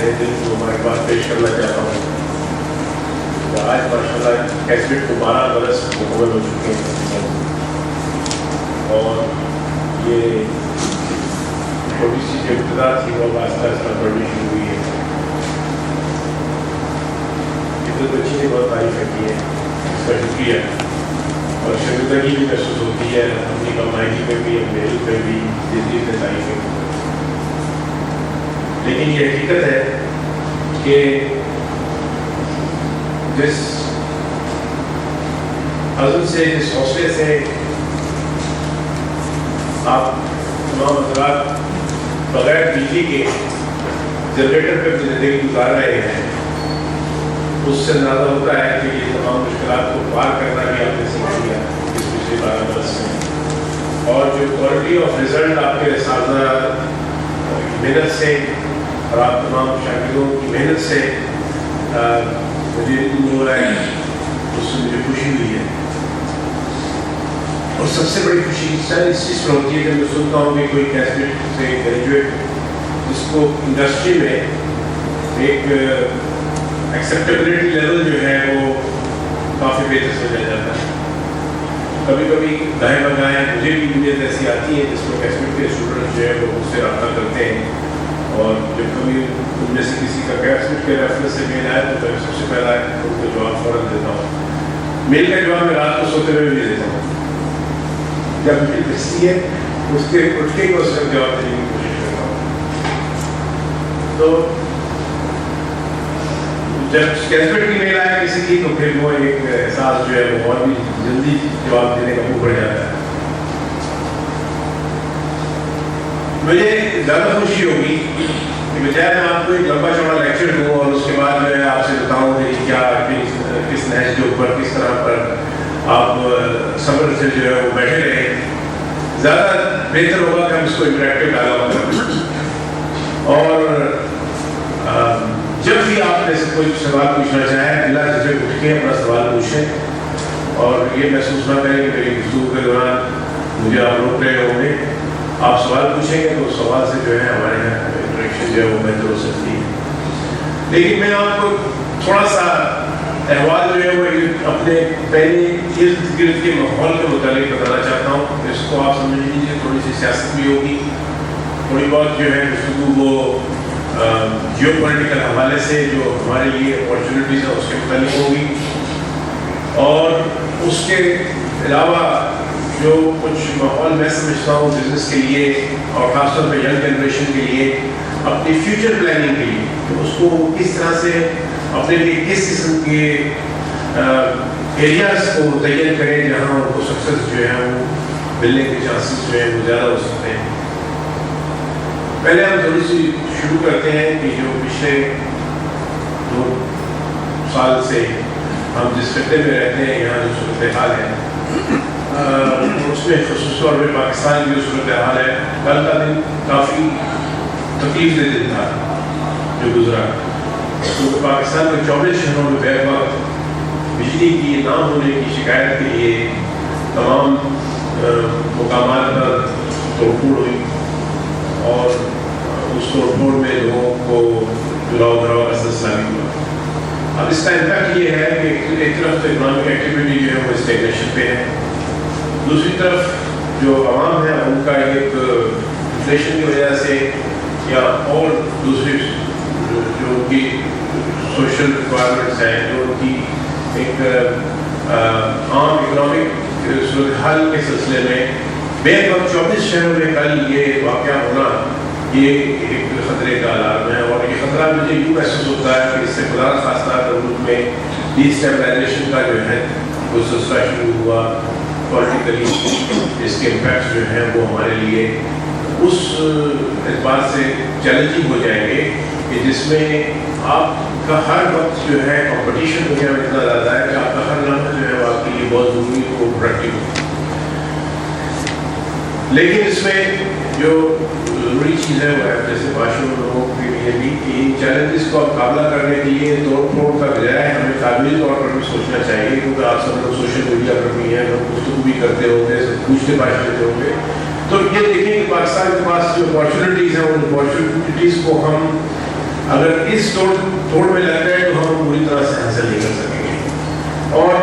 تہہ دل سے مبارکباد پیش کرنا چاہتا ہوں. آج ماشاءاللہ کیسٹ کو 12 برس مکمل ہو چکے ہیں اور یہ چھوٹی سی جو ابتدا تھی وہ آہستہ آہستہ بڑھنی شروع ہوئی ہے. عزت بچی نے بہت تعریفیں کی ہے، اس کا شکریہ. اور شرمندگی بھی محسوس ہوتی ہے اپنی کمائنی میں بھی، اپنے علم میں بھی، دلی میں تعریفیں کی. لیکن یہ حقیقت ہے کہ جس عزم سے، جس حوصلے سے آپ تمام حضرات بغیر بجلی کے جنریٹر پہ زندگی گزار رہے ہیں، اس سے اندازہ ہوتا ہے کہ یہ تمام مشکلات کو پار کرنا بھی آپ نے سیکھ لیا اس پچھلے 12 برس میں. اور جو کوالٹی آف رزلٹ آپ کے اساتذہ کی محنت سے اور آپ تمام شاگردوں کی محنت سے مجھے ہو رہا ہے، اس سے مجھے خوشی ہوئی ہے. اور سب سے بڑی خوشی اس چیز پر ہوتی ہے کہ میں سنتا ہوں کہ کوئی کیسٹ سے گریجویٹ جس کو انڈسٹری میں ایک ایکسیپٹیبلٹی لیول جو ہے وہ کافی بہتر سمجھا جاتا ہے. کبھی کبھی دائیں بگائیں مجھے بھی نیت ایسی آتی ہے جس کو کیسٹ کے اسٹوڈنٹ جو ہے وہ اس سے رابطہ کرتے ہیں، اور جب کبھی ان میں سے کسی کا کیسٹ کے ریفرنس سے میل آئے تو میں سب سے پہلا ان کو جواب فوراً دیتا ہوں. میل کا جواب میں رات کو سوتے ہوئے بھی دیتا ہوں. جب میل بھیجتی ہے اس کے اٹھ کے اس کا جواب دینے کی کوشش کرتا ہوں. تو جب کیسٹ کی میل آئے کسی کی تو پھر وہ ایک احساس جو ہے وہ اور بھی جلدی جواب دینے کا منہ بڑھ جاتا ہے. مجھے زیادہ خوشی ہوگی کہ بجائے میں آپ کو ایک لمبا چوڑا لیکچر دوں اور اس کے بعد جو ہے آپ سے بتاؤں کہ کیا کس نہج کے اوپر کس طرح پر آپ صبر سے جو ہے وہ بیٹھے رہے. زیادہ بہتر ہوگا کہ ہم اس کو انٹریکٹیو ڈائلاگ کریں، اور جب بھی آپ نے کوئی سوال پوچھنا چاہیں بلا جھجھک اٹھ کے اپنا سوال پوچھیں، اور یہ محسوس نہ کریں کہ میری گفتگو کے دوران مجھے آپ روک رہے ہوں گے. آپ سوال پوچھیں گے تو سوال سے جو ہے ہمارے یہاں انٹریکشن جو ہے وہ بہتر ہو سکتی ہے. لیکن میں آپ کو تھوڑا سا احوال جو ہے وہ اپنے پہلے ارد گرد کے ماحول کے متعلق بتانا چاہتا ہوں. اس کو آپ سمجھ لیجیے تھوڑی سی سیاست بھی ہوگی، تھوڑی بہت جو ہے گفتگو وہ جیو پولیٹیکل حوالے سے جو ہمارے لیے اپارچونیٹیز ہیں اس کے متعلق ہوگی، اور اس کے علاوہ جو کچھ ماحول میں سمجھتا ہوں بزنس کے لیے اور خاص طور پہ ینگ جنریشن کے لیے اپنی فیوچر پلاننگ کے لیے تو اس کو کس طرح سے اپنے لیے کس قسم کے ایریاز کو متعین کریں جہاں ان کو سکسیس جو ہے وہ ملنے کے چانسز جو ہیں وہ زیادہ ہو سکتے ہیں. پہلے ہم تھوڑی سی شروع کرتے ہیں کہ جو پچھلے 2 سال سے ہم جس خطے میں رہتے ہیں یہاں جو صورتحال ہے اس میں خصوص طور پہ پاکستان کی جو صورتحال ہے. کل کا دن کافی تکلیف دہ دن تھا جو گزرا، کیونکہ پاکستان کے 24 شہروں میں بیک وقت بجلی کی نہ ہونے کی شکایت کے لیے تمام مقامات پر توڑ پھوڑ ہوئی، اور اس توڑ پھوڑ میں لوگوں کو جلاؤ دراؤ کا سلسلہ بھی ہوا. اب اس کا امپیکٹ یہ ہے کہ ایک طرف تو اکنامک ایکٹیویٹی جو ہے وہ اسٹیگنیشن پہ ہے، دوسری طرف جو عوام ہے ان کا ایک انفلیشن کی وجہ سے یا اور دوسری جو ان کی سوشل ریکوائرمنٹس ہیں، جو ان کی ایک عام اکنامک صورتحال کے سلسلے میں بے وقت 24 شہروں میں کل یہ واقعہ ہونا یہ ایک خطرے کا علامت ہے. اور یہ خطرہ مجھے یوں محسوس ہوتا ہے کہ اس سے خدا خاصہ ملک میں ڈی اسٹیبلائزیشن کا جو ہے وہ سلسلہ شروع ہوا پولیٹیکلی. اس کے امپیکٹس جو ہیں وہ ہمارے لیے اس اعتبار سے چیلنجنگ ہو جائیں گے کہ جس میں آپ کا ہر وقت جو ہے کمپٹیشن دنیا میں اتنا زیادہ ہے کہ آپ کا ہر لمحہ جو ہے وہ آپ کے لیے بہت ضروری ہو، پروڈکٹیو ہو. لیکن اس میں جو ضروری چیز ہے وہ ہے جیسے باشندوں لوگوں کے لیے بھی کہ ان چیلنجز کو مقابلہ کرنے کے لیے توڑ پھوڑ کا بجائے ہمیں قابلی طور پر بھی سوچنا چاہیے، کیونکہ آپ سب لوگ سوشل میڈیا پر بھی ہیں، لوگ گفتگو بھی کرتے ہوں گے، پوچھتے پاچھتے ہوں گے. تو یہ دیکھیں کہ پاکستان کے پاس جو اپارچونیٹیز ہیں ان اپارچونیٹیز کو ہم اگر اس توڑ میں لگ جائے تو ہم پوری طرح سے حاصل نہیں کر سکیں گے. اور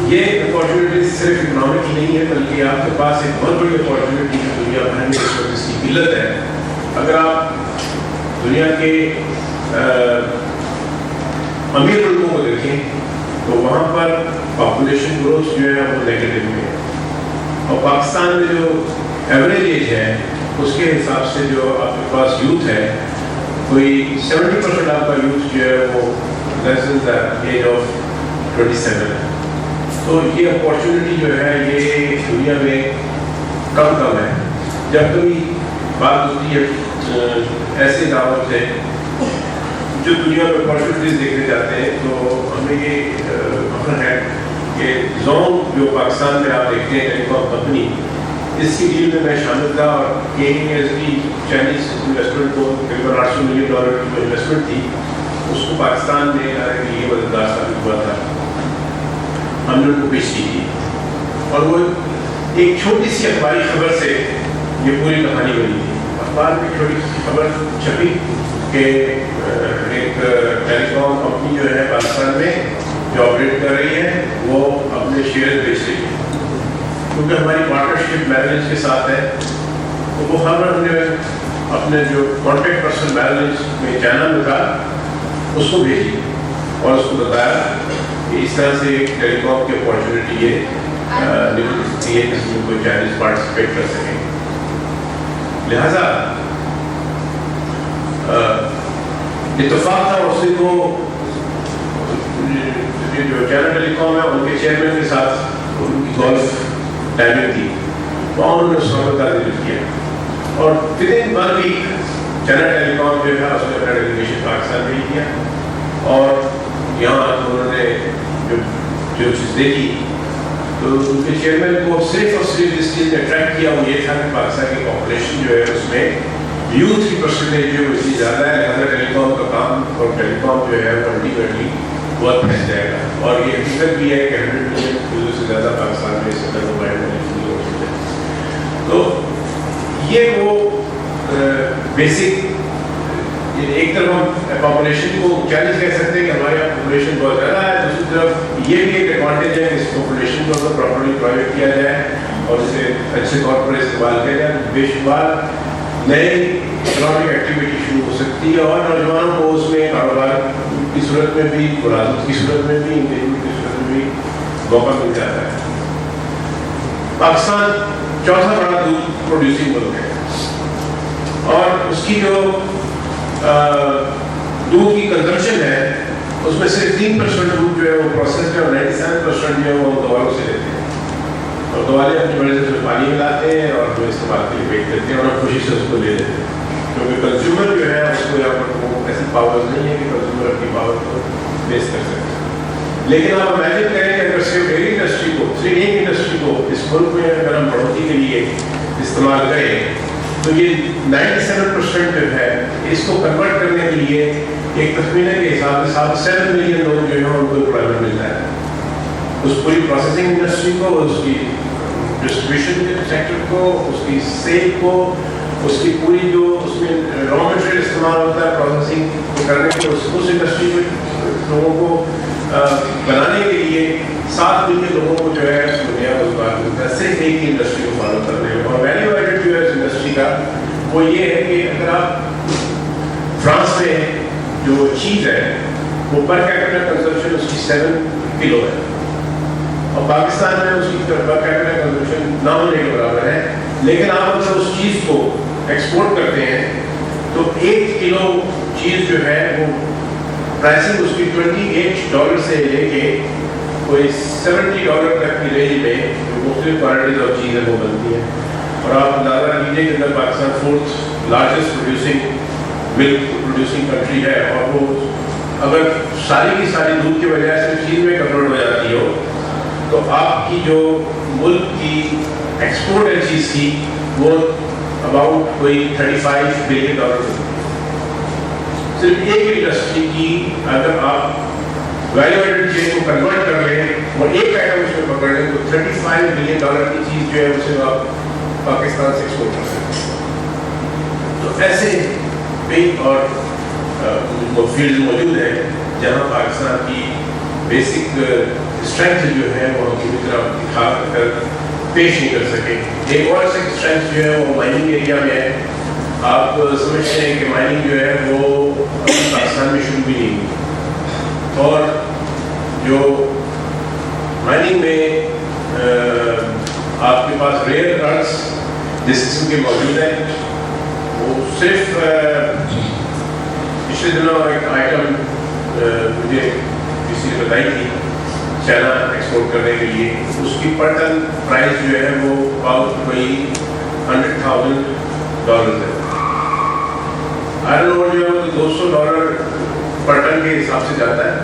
یہ اپارچونیٹی صرف اکنامک ہی نہیں ہے بلکہ آپ کے پاس ایک بہت بڑی اپارچونیٹی ہے دنیا بھر میں اس وقت اس کی قلت ہے. اگر آپ دنیا کے امیر ملکوں کو دیکھیں تو وہاں پر پاپولیشن گروتھ جو ہے وہ نیگیٹو میں ہے, اور پاکستان میں جو ایوریج ایج ہے اس کے حساب سے جو آپ کے پاس یوتھ ہے کوئی 70% آپ کا یوتھ جو ہے وہ لیس دین دا ایج آف 27 ہے. تو یہ اپارچونیٹی جو ہے یہ دنیا میں کم ہے. جب کبھی بات ہوتی ہے ایسے دعوت سے جو دنیا میں اپارچونیٹیز دیکھنے جاتے ہیں تو ہمیں یہ فخر ہے کہ زون جو پاکستان میں آپ دیکھتے ہیں ٹیلی کام کمپنی, اس کی ڈیل میں میں شامل تھا, اور KESB چائنیز انویسٹمنٹ کو تقریباً $800 ملین کی جو انویسٹمنٹ تھی اس کو پاکستان میں لانے کے لیے مددگار ثابت ہوا تھا. ہم نے ان کو پیش کی تھی, اور وہ ایک چھوٹی سی اخباری خبر سے یہ پوری کہانی بنی تھی. اخبار میں چھوٹی سی خبر چھپی کہ ایک ٹیلی کام کمپنی جو ہے پاکستان میں جو آپریٹ کر رہی ہے وہ اپنے شیئر بیچ رہی ہے, کیونکہ ہماری پارٹنرشپ میرلنچ کے ساتھ ہے. تو وہ خبر ہم نے اپنے جو کانٹیکٹ پرسن میرلنچ میں چینل میں تھا اس کو بھیجی اور اس کو بتایا کہ اس طرح سے ایک ٹیلی کام کی اپارچونیٹی ہے نکل سکتی ہے جس میں کوئی چائنیز پارٹیسپیٹ کر سکیں. لہذا اتفاق تھا اس دن کو جو چائنا ٹیلی کام ہے ان کے چیئرمین کے ساتھ ان کی گولف ٹائمنگ تھی, تو انہوں نے اس وقت کا ذکر کیا, اور ودن 1 ویک چائنا ٹیلی کام جو ہے اس نے اپنا ڈیلیگیشن پاکستان بھیج دیا, اور یہاں انہوں نے جو چیز دیکھی تو ان کے چیئرمین کو صرف اور صرف جس چیز نے اٹریکٹ کیا وہ یہ تھا کہ پاکستان کی پاپولیشن جو ہے اس میں یوتھ کی پرسنٹیج جو اتنی زیادہ ہے, لہٰذا ٹیلی کام کا کام اور ٹیلی کام جو ہے وہ الٹیمیٹلی بہت پھیل جائے گا. اور یہ حقیقت بھی ہے کہ 100 ملین یوزر سے زیادہ پاکستان میں اس اندر موبائل نہیں ہو سکتے. تو یہ وہ بیسک ایک طرف ہم پاپولیشن کو چیلنج کہہ سکتے ہیں کہ ہمارے یہاں پاپولیشن بہت زیادہ ہے, دوسری طرف یہ بھی ایک ایڈوانٹیج ہے کہ اس پاپولیشن کو اگر پراپرلی پرووائڈ کیا جائے اور اسے اچھے طور پر استعمال کیا جائے بے شمار نئی اکنامک ایکٹیویٹی شروع ہو سکتی ہے, اور نوجوانوں کو اس میں کاروبار کی صورت میں بھی, ملازمت کی صورت میں بھی, انگیجمنٹ کی صورت میں بھی موقع مل جاتا ہے. پاکستان چوتھا بڑا دودھ پروڈیوسنگ ملک ہے, اور اس کی جو دودھ کی کنزمپشن ہے اس میں صرف 3% دودھ جو ہے وہ پروسیسڈ ہے, اور 97% جو ہے وہ دوالوں سے لیتے ہیں, اور دوالے اپنی مرضی سے پانی ملاتے ہیں اور جو استعمال کے لیے بیچ دیتے ہیں, اور ہم خوشی سے اس کو لے لیتے ہیں, کیونکہ کنزیومر جو ہے اس کو یہاں پر وہ ایسی پاور نہیں ہے کہ کنزیومر اپنی پاور کو بیس کر سکتے. لیکن آپ امیجن کریں کہ اگر صرف ڈیری انڈسٹری کو, صرف ایک انڈسٹری کو اس ملک میں اگر ہم بڑھوتری کے لیے استعمال کریں تو یہ 97% جو ہے اس کو کنورٹ کرنے کے لیے ایک تخمینے کے حساب سے 7 ملین لوگ جو ہیں ان کو امپلائمنٹ ملتا ہے. اس پوری پروسیسنگ انڈسٹری کو, اس کی ڈسٹریبیوشن سیکٹر کو, اس کی سیل کو, اس کی پوری جو اس میں را مٹیریل استعمال ہوتا ہے پروسیسنگ کرنے کے, اس انڈسٹری میں لوگوں کو بنانے کے لیے 7 ملین لوگوں کو جو ہے نیا روزگار ملتا ہے صرف ایک ہی انڈسٹری کو فالو کرنے میں. اور ویلیو ایڈڈ جو ہے اس انڈسٹری کا وہ یہ ہے کہ اگر آپ فرانس میں جو چیز ہے وہ پر کیپٹا کنزمپشن اس کی 7 کلو ہے, اور پاکستان میں اس کی پر کیپٹا کنزمپشن نہ ہونے کے برابر ہے, لیکن آپ اگر اس چیز کو ایکسپورٹ کرتے ہیں تو 1 کلو چیز جو ہے وہ پرائسنگ اس کی $28 سے لے کے کوئی $70 تک کی رینج میں جو مختلف کوالٹیز اور چیزیں وہ بنتی ہیں. اور آپ اندازہ کیجیے کہ اندر پاکستان 4th لارجسٹ پروڈیوسنگ ملک پروڈیوسنگ کنٹری ہے, اور وہ اگر ساری کی ساری دودھ کی وجہ سے چیز میں کنورٹ ہو جاتی ہو تو آپ کی جو ملک کی ایکسپورٹ ہے چیز کی وہ اباؤٹ کوئی $35 بلین صرف ایک انڈسٹری کی اگر آپ ویلیو ایڈڈ چیز کو کنورٹ کر لیں اور ایک آئٹم اس میں پکڑ لیں تو $35 بلین کی چیز جو ہے اسے آپ پاکستان سے ایکسپورٹ کر سکتے ہیں. تو ایسے بھی اور فیلڈ موجود ہیں جہاں پاکستان کی بیسک اسٹرینتھ جو ہے وہ ہم پوری طرح دکھا کر پیش نہیں کر سکے. ایک اور اسٹرینتھ جو ہے وہ مائننگ ایریا میں ہے. آپ سمجھتے ہیں کہ مائننگ جو ہے وہ پاکستان میں شروع بھی نہیں ہوئی, اور جو مائننگ میں آپ کے پاس ریئر ارتھس جس قسم کے موجود ہیں, وہ صرف پچھلے دنوں ایک آئٹم مجھے کسی نے بتائی تھی چائنا ایکسپورٹ کرنے کے لیے, اس کی پر ٹن پرائز جو ہے وہ اباؤٹ کوئی $100,000 ہے. آئرن اور جو ہے $200 پر ٹن کے حساب سے جاتا ہے,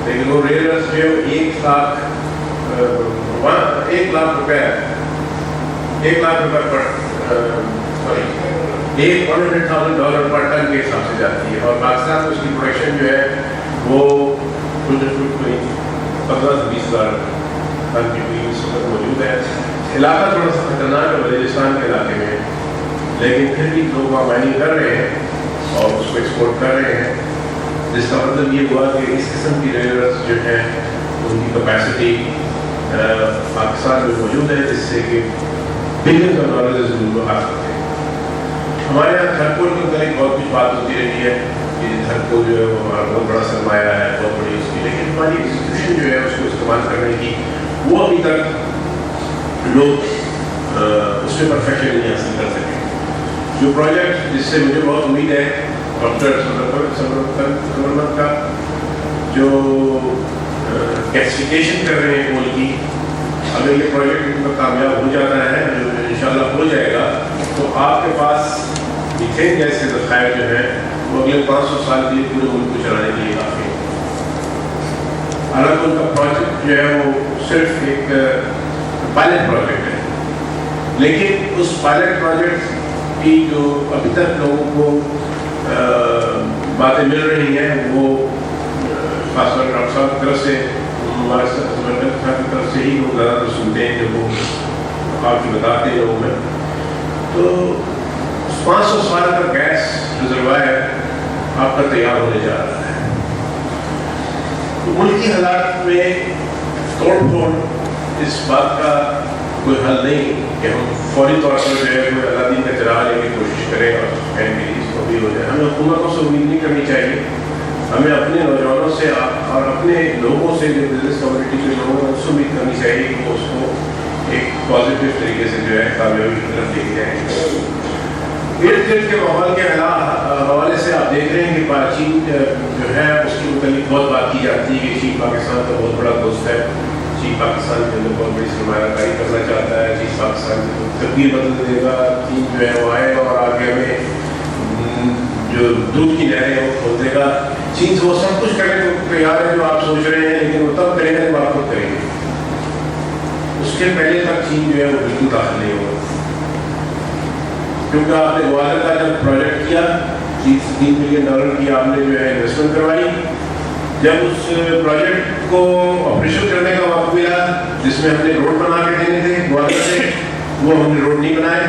لیکن وہ ریئر ارتھس جو ہے 1 لاکھ روپے پر $100,000 پر ٹن کے حساب سے جاتی ہے, اور پاکستان میں اس کی پروڈکشن جو ہے وہ 15 سے 20 ہزار ٹن کی موجود ہے. علاقہ تھوڑا سا خطرناک ہے بلوچستان کے علاقے میں, لیکن پھر بھی لوگ وہاں مائننگ کر رہے ہیں اور اس کو ایکسپورٹ کر رہے ہیں, جس کا مطلب یہ ہوا کہ اس قسم کی ریئر ارتھس جو ہیں ان کی کیپیسٹی پاکستان میں موجود ہے, جس سے کہ بلینز آف ڈالرز لوگ آ سکتے ہیں. ہمارے یہاں تھرپول کے متعلق بہت کچھ بات ہوتی رہتی ہے کہ تھرپول جو ہے وہ ہمارا بہت بڑا سرمایہ ہے, بہت بڑی اس کی, لیکن ہماری انسٹیٹیوشن جو ہے اس کو استعمال کرنے کی وہ ابھی تک لوگ اس میں پرفیکشن نہیں حاصل کر سکے. جو پروجیکٹ جس سے مجھے بہت امید ہے ڈاکٹر سمرمت کا, جو گیسیفیکیشن کر رہے ہیں کول کی, اگر یہ پروجیکٹ ان کا کامیاب ہو جاتا ہے, جو انشاءاللہ ہو جائے گا, تو آپ کے پاس میتھین گیس کے ذخائر جو ہیں وہ اگلے 500 سال کے لیے پورے ملک کو چلانے کے لیے کافی ہے. حالانکہ ان کا پروجیکٹ جو ہے وہ صرف ایک پائلٹ پروجیکٹ ہے, لیکن اس پائلٹ پروجیکٹ کی جو ابھی تک لوگوں کو باتیں مل رہی ہیں وہ خاص طور پر ڈاکٹر صاحب کی طرف سے, ہمارے صاحب کی طرف سے ہی لوگ زیادہ تر سنتے ہیں جب وہ آپ کی بتاتے ہیں لوگوں میں. تو 500 سال کا گیس ریزروائر آپ کا تیار ہونے جا رہا ہے. ملکی حالات میں توڑ پھوڑ اس بات کا کوئی حل نہیں کہ ہم فوری طور پر جو ہے کوئی اللہ دین کا چراغ لینے کی کوشش کریں اور اس کو بھی ہو جائے. ہمیں حکومتوں سے امید نہیں کرنی چاہیے, ہمیں اپنے نوجوانوں سے اور اپنے لوگوں سے, جو بزنس کمیونٹی کے لوگوں ہیں, اس سے امید کرنی چاہیے کہ وہ اس کو ایک پازیٹیو طریقے سے جو ہے کامیابی کی طرف لے کے جائیں گے. ارد گرد کے ماحول کے حوالے سے آپ دیکھ رہے ہیں کہ چین جو ہے اس کے متعلق بہت بات کی جاتی ہے کہ چین پاکستان کا بہت بڑا دوست ہے, چین پاکستان کے اندر بہت بڑی سرمایہ کاری کرنا چاہتا ہے, چین پاکستان کی تقدیر بدل دے گا, چین جو ہے وہ آئے اور آگے میں جو دودھ کی نہریں ہیں وہ کھول دے گا. چین سے وہ سب کچھ کرنے کو تیار ہے جو آپ سوچ رہے ہیں, لیکن وہ تب کریں گے جب آپ خود کریں گے. اس کے پہلے تک چین جو ہے وہ بالکل داخل نہیں ہوگا, کیونکہ آپ نے گوالر کا جب پروجیکٹ کیا $3 ملین کی آپ نے جو ہے انویسٹمنٹ کروائی, جب اس پروجیکٹ کو آپریشن کرنے کا وقت ملا جس میں ہم نے روڈ بنا کے دینے تھے گوالر سے, وہ ہم نے روڈ نہیں بنائے,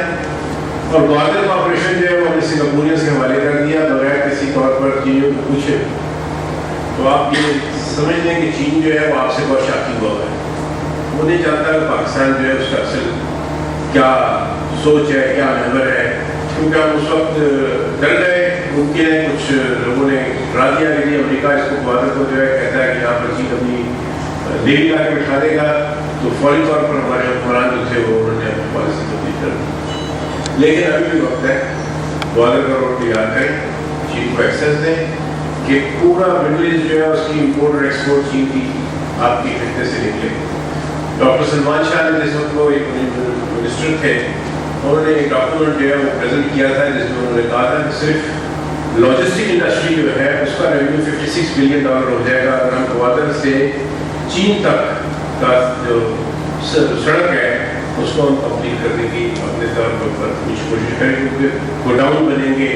اور گوالر کا آپریشن جو ہے وہ ہم نے سنگاپوریئنس کے حوالے کر دیا بغیر کسی طور پر چینیوں کو پوچھے. تو آپ یہ سمجھ لیں کہ چین جو ہے وہ آپ سے بہت شاکی ہوا ہے, وہ نہیں چاہتا کہ پاکستان جو ہے اس کا اصل کیا سوچ ہے, کیا نظر ہے, کیونکہ ہم اس وقت ڈر گئے. ممکن ہے کچھ لوگوں نے ڈرا دیا کہ امریکہ اس کو گوالر کو جو ہے کہتا ہے کہ یہاں پر چین اپنی نیوی لا کے بٹھا دے گا, تو فوری طور پر ہمارے حکمران جو تھے وہ انہوں نے اپنی پالیسی تبدیل کر دی. لیکن ابھی بھی وقت ہے, گوالر کا روڈ تیار کریں, چین کو ایکسیس دیں کہ پورا مڈل ایسٹ جو ہے اس کی امپورٹ اور ایکسپورٹ چین کی آپ کی خطے سے نکلے. ڈاکٹر سلمان شاہ نے جس وقت وہ ایک منسٹر تھے, انہوں نے ایک ڈاکومنٹ جو ہے وہ پریزنٹ کیا تھا جس میں انہوں نے کہا تھا کہ صرف لاجسٹک انڈسٹری جو ہے اس کا ریونیو $56 بلین ہو جائے گا اگر ہم گوالر سے چین تک کا جو سڑک ہے اس کو ہم کمپلیٹ کرنے کی اپنے طور پر کوشش کریں, کیونکہ گوڈاؤن بنیں گے,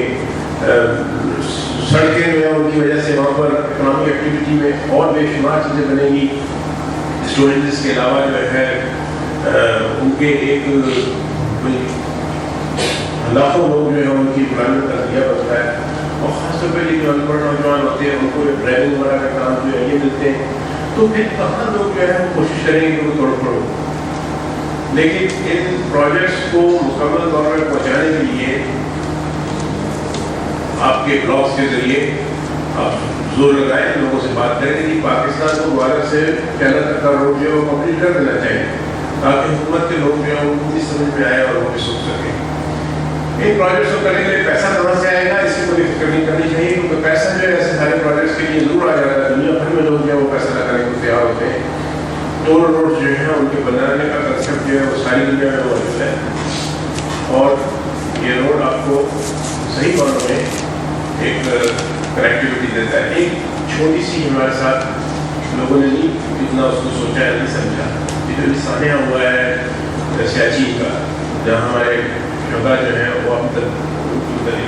سڑکیں جو ہیں ان کی وجہ سے وہاں پر اکنامک ایکٹیویٹی میں اور بے شمار چیزیں بنیں گی. اسٹوڈنٹس کے علاوہ جو ہے ان کے ایک لاکھوں لوگ جو ہے ان کی امپلائمنٹ کا ذریعہ بنتا ہے, اور خاص طور پہ پہلے جو ان پڑھ نوجوان ہوتے ہیں ان کو ڈرائیونگ وغیرہ کا کام جو ہے یہ ملتے ہیں، تو پھر کہاں لوگ جو ہے کوشش کریں گے کہ وہ توڑ پھوڑ ہو. لیکن ان پروجیکٹس کو مکمل طور پر پہنچانے کے لیے آپ کے بلاگس کے ذریعے آپ زور لگائیں، لوگوں سے بات کریں کہ پاکستان کو گوالر سے کیرلا تک کا روڈ جو ہے وہ کمپلیٹ کر دینا چاہیے، تاکہ حکومت کے لوگ جو ہے وہ بھی سمجھ میں آئے اور وہ بھی سوچ سکیں. ان پروجیکٹس کو کرنے کے لیے پیسہ کہاں سے آئے گا اس کی کوئی فکر نہیں کرنی چاہیے، کیونکہ پیسہ جو ہے ایسے سارے پروجیکٹس کے لیے ضرور آ جاتا ہے. دنیا بھر میں لوگ جو ہے وہ پیسہ لگانے کو تیار ہوتے ہیں. ٹول روڈ جو ہیں ان کے بنانے کا کنسیپٹ جو ہے وہ ساری دنیا میں موجود ہے، اور یہ روڈ آپ کو صحیح معنوں میں ایک کنیکٹیوٹی دیتا ہے. ایک چھوٹی سی ہمارے ساتھ لوگوں نے نہیں اتنا اس کو سوچا ہے، نہیں سمجھا. یہ جو سانحہ ہوا ہے سیاچین کا، جہاں ہمارے شہدا جو ہیں وہ اب تک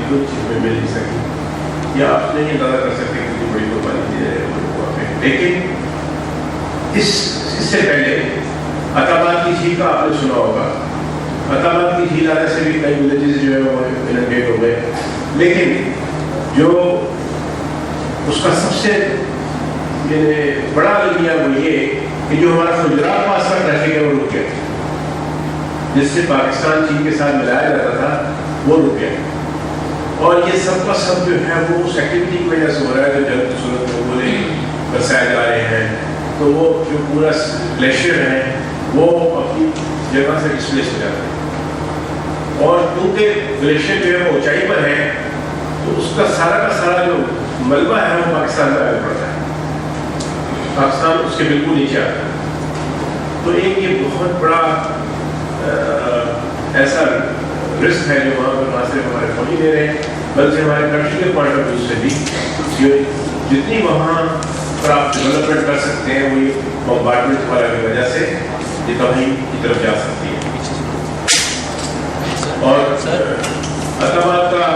کوئی چیز میں مل نہیں سکی، یا آپ نہیں اندازہ کر سکتے کتنی بڑی قربانی دی جائے وہاں پہ. لیکن اس سے پہلے عطاباد کی جھیل کا آپ نے سنا ہوگا. عطاباد کی جھیل آنے سے بھی کئی ولیجز جو ہے وہ انڈیٹ ہو گئے، لیکن جو اس کا سب سے بڑا المیہ وہ یہ کہ جو ہمارا گجرات پاس کا ٹریفک ہے وہ رک گیا، جس سے پاکستان چین کے ساتھ ملایا جاتا تھا وہ رک گیا. اور یہ سب کا سب جو ہے وہ اس ایکٹیویٹی کی وجہ سے ہو رہا ہے جو جلد کی صورت میں بولے برسائے جا رہے ہیں. تو وہ جو پورا گلیشیئر ہے وہ اپنی جگہ سے ڈسپلیس ہو جاتا ہے، اور کیونکہ گلیشیئر جو ہے وہ اونچائی پر ہے تو اس کا سارا جو ملبہ ہے وہ پاکستان میں آگے پڑتا ہے، پاکستان اس کے بالکل نیچے آتا ہے. تو ایک یہ بہت بڑا ایسا رسک ہے جو وہاں پر نہ صرف ہمارے فوجی دے رہے ہیں بلکہ ہمارے کنٹری کے پوائنٹ آف ویو سے بھی جتنی وہاں پر آپ ڈیولپمنٹ کر سکتے ہیں وہ یہ بمبارڈمنٹ وغیرہ کی وجہ سے یہ تباہی کی طرف جا سکتی ہے. اور عطاباد کا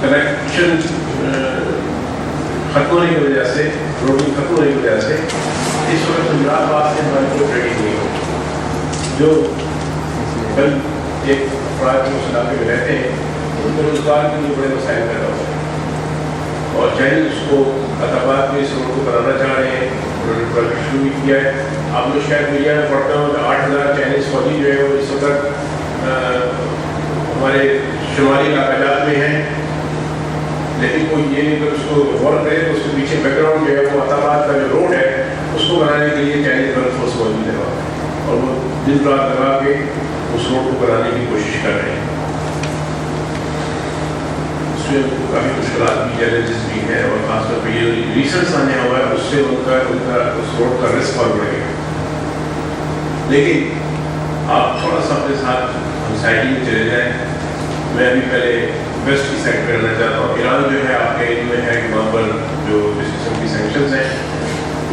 کنیکشن ختم ہونے کی وجہ سے، روڈنگ ختم ہونے کی وجہ سے اس وقت گجرات پاس سے ہماری کوئی ٹریڈنگ نہیں ہوتی. جو کل ایک افراد جو اس علاقے میں رہتے ہیں ان کے روزگار کے لیے بڑے مسائل پیدا ہوتے ہیں، اور چاہیے اس کو عطاباد میں اس روڈ کو بنانا چاہ رہے ہیں. انہوں نے پروجیکٹ شروع بھی کیا ہے. آپ لوگ شاید میڈیا میں پڑھتے ہوں کہ 8,000 چائنیز فوجی جو ہے وہ اس وقت ہمارے شمالی علاقات میں ہیں، لیکن کوئی یہ نہیں کہ اس کو غور کرے تو اس کے پیچھے بیک گراؤنڈ جو ہے وہ عطاباد کا جو روڈ ہے اس کو بنانے کے لیے چائنیز گولف فورس موجود ہے، اور وہ دن رات لگا کے اس روڈ کو بنانے کی کوشش کر رہے ہیں. اس میں کافی مشکلات بھی، چیلنجز بھی ہیں، اور خاص طور پہ یہ ریسنٹ سانحہ ہوا ہے اس سے ان کا اس روڈ کا رسک اور بڑھے گا. لیکن آپ تھوڑا سا اپنے ساتھ ہمسائٹی میں چلے جائیں. میں ابھی پہلے ویسٹ کی سائڈ پہ رہنا چاہتا ہوں. ایران جو ہے آپ کے علم میں ہے کہ وہاں پر جو اس قسم کی سینکشنز ہیں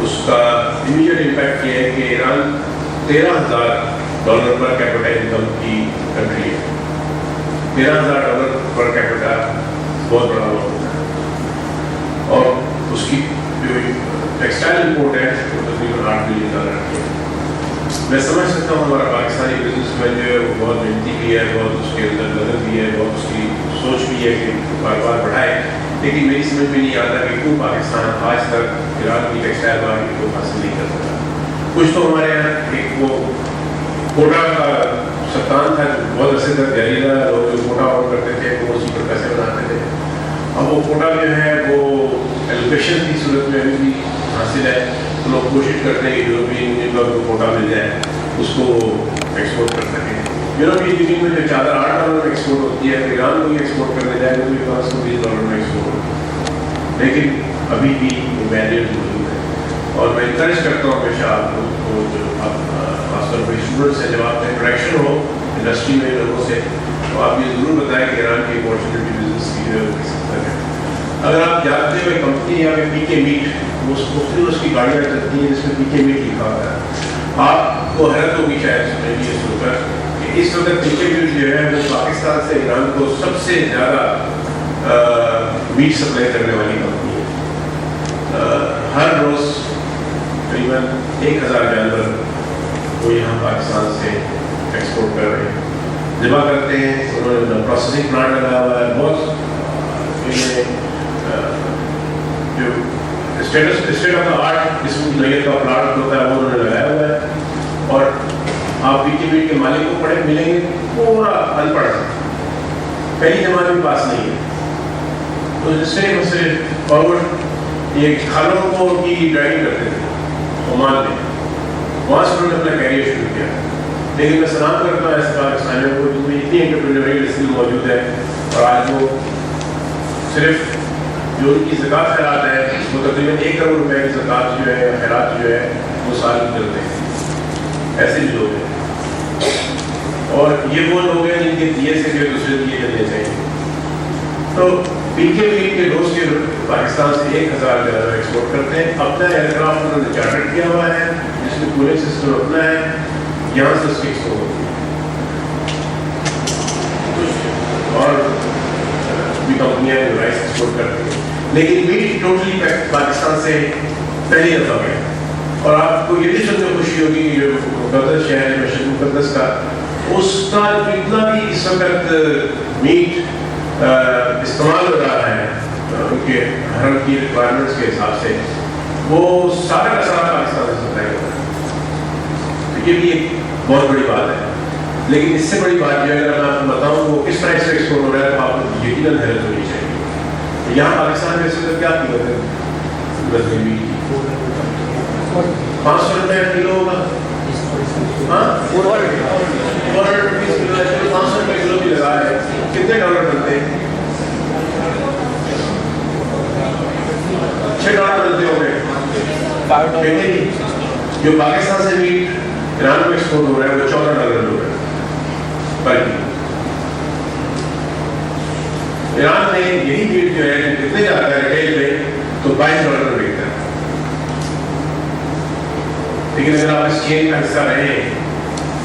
اس کا امیڈیٹ امپیکٹ یہ ہے کہ ایران $13,000 پر کیپیٹا انکم کی کنٹری ہے. $13,000 پر کیپیٹا بہت بڑا ہوتا ہے، اور اس کی جو ٹیکسٹائل امپورٹ ہے وہ تقریباً $8 بلین کی ہے. میں سمجھ سکتا ہوں ہمارا پاکستانی بزنس مین جو ہے وہ بہت محنتی بھی ہے، بہت اس کے اندر نظر بھی ہے، بہت اس کی سوچ بھی ہے کہ کاروبار بڑھائے. لیکن میری سمجھ میں نہیں آتا کہ کیوں پاکستان آج تک ایران کی ٹیکسٹائل مارکیٹ کو حاصل نہیں کر سکتا. کچھ تو ہمارے یہاں ایک وہ کوٹا کا سلطان تھا جو بہت عرصے تک جاری رہا. لوگ جو کوٹا آن کرتے تھے وہ اسی پر پیسے بناتے تھے. اب وہ کوٹا جو ہے وہ ایلوکیشن کی صورت میں ابھی بھی حاصل ہے. تو لوگ کوشش کرتے ہیں کہ یورپین یونین کا جو کوٹا مل جائے اس کو ایکسپورٹ کر سکیں. یورپین یونین میں جو چادر $8 میں ایکسپورٹ ہوتی ہے، ایران کو بھی ایکسپورٹ کرنے جائے تو یہ $520 میں ایکسپورٹ ہوتی ہے. لیکن ابھی بھی وہ بیریئر موجود ہے، اور میں انکریج کرتا ہوں ہمیشہ آپ لوگوں کو، جو خاص طور پہ اسٹوڈنٹس ہیں، جب آپ کا انٹریکشن ہو انڈسٹری میں لوگوں سے تو آپ یہ ضرور بتائیں کہ ایران کی اپارچونیٹی بزنس کی جو ہے وہ کس طرح ہے. اگر آپ جانتے ہوئے کمپنی یا پی کے میٹ مختلف اس کی گاڑیاں چلتی ہیں جس میں پی کے میٹ لکھا ہوتا ہے، آپ کو حیرت ہوگی شاید سنیں گے سن کر کہ اس وقت پی کے میٹ جو ہے وہ پاکستان سے ایران کو سب سے زیادہ میٹ سپلائی کرنے والی کمپنی ہے. ہر روز تقریباً 1,000 جانور وہ یہاں پاکستان سے ایکسپورٹ کر رہے ہیں، ذبح کرتے ہیں. انہوں نے پروسیسنگ پلانٹ لگایا ہوا ہے. بہت اسٹیٹ آف دا آرٹ جس کی نوعیت کا پلاٹ ہوتا ہے وہ انہوں نے لگایا ہوا ہے. اور آپ پی کے وی کے مالک کو پڑھے ملیں گے پورا ان پڑھ پہلی جماعت بھی پاس نہیں ہے. تو جس سے مسئلے فارورڈ یہ خانوں کو کی ڈرائیونگ کرتے تھے عمان میں, وہاں سے انہوں نے اپنا کیریئر شروع کیا. لیکن میں سلام کرتا ہوں ایسے پاکستانیوں کو جن میں اتنی انٹرپرینوریل اسکل موجود ہے, اور آج وہ صرف جو ان کی زکوٰۃ خیرات ہے وہ تقریباً 1 کروڑ روپے کی زکوٰۃ جو ہے یا خیرات جو ہے وہ سال کی کرتے ہیں. ایسے بھی لوگ ہیں, اور یہ وہ لوگ ہیں جن کے دیے سے جو دوسرے دیے جانے چاہیے. تو پی کے وی کے دوست کے پاکستان سے 1000 کے زیادہ ایکسپورٹ کرتے ہیں. اپنا ایئر کرافٹ انہوں نے چارٹر کیا ہوا ہے جس میں کولنگ سسٹم اپنا ہے, یہاں سے اس کی ایکسپورٹ ہوتی ہے. اور بھی کمپنیاں جو رائس ایکسپورٹ کرتی ہیں, لیکن میٹ ٹوٹلی پاکستان سے پہلی دفعہ گیا. اور آپ کو یہ بھی سن کے خوشی ہوگی کہ جو مقدس شہر ہے مشرق مقدس کا, اس کا جتنا بھی اس وقت میٹ استعمال ہو رہا ہے ان کے حرم کی ریکوائرمنٹس کے حساب سے, وہ سارا کا سارا پاکستان سے سپلائی ہو رہا ہے. تو یہ بھی ایک بہت بڑی بات ہے. لیکن اس سے بڑی بات جو ہے اگر میں آپ کو بتاؤں وہ کس طرح سے ایکسپورٹ ہو رہا ہے تو آپ کو یقیناً حیرت ہونی چاہیے. یہاں پاکستان میں اس وقت کیا قیمت ہے میٹ کی؟ 500 روپے کلو ہوگا. ہاں 400 روپیز کلو ہے. 500 روپے کلو بھی لگا ہے, کتنے ڈالر بنتے ہیں؟ $6 بنتے ہوں گے. جو پاکستان سے میٹ ایران میں ایکسپورٹ ہو رہا ہے وہ $14 ہو رہا ہے پر کلو. ایران میں یہی میٹ جو ہے کتنے جاتا ہے ریٹیل میں تو $22 میں بکتا ہے. لیکن اگر آپ اس چین کا حصہ رہے ہیں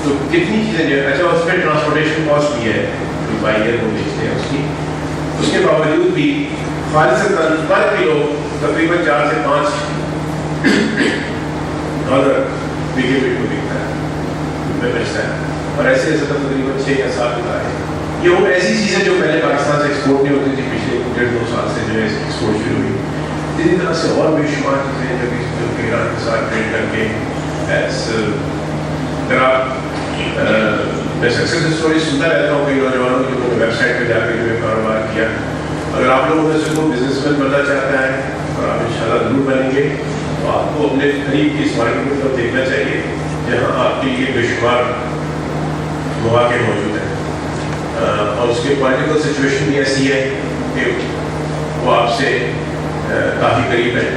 تو کتنی چیزیں جو ہے, اچھا اس پہ ٹرانسپورٹیشن کاسٹ بھی ہے جو بائیر کو بیچتے ہیں اس کی, اس کے باوجود بھی خالص پر کلو تقریباً $4 سے $5 بکے میٹ کو بکتا ہے میں بچتا ہے. اور ایسے ایسے تقریباً 6 یا 7 ہوتا ہے. یہ وہ ایسی چیزیں جو پہلے پاکستان سے ایکسپورٹ نہیں ہوتی تھی, پچھلے 1.5-2 سال سے جو ہے ایکسپورٹ شروع ہوئی. اسی طرح سے اور بے شمار چیزیں جو کہ ایران کے ساتھ ٹریڈ کر کے میں سکسیس اسٹوری سنتا رہتا ہوں کئی نوجوانوں کی جو ویب سائٹ پہ جا کے جو ہے کاروبار کیا. اگر آپ لوگوں میں سے کوئی بزنس مین بننا چاہتا ہے اور آپ انشاءاللہ ضرور بنیں گے تو آپ کو اپنے قریب کی اس مارکیٹ کی طرف دیکھنا چاہیے جہاں آپ کے لیے بے شمار مواقع موجود ہیں. اور اس کے پولیٹیکل سچویشن بھی ایسی ہے کہ وہ آپ سے کافی قریب ہے.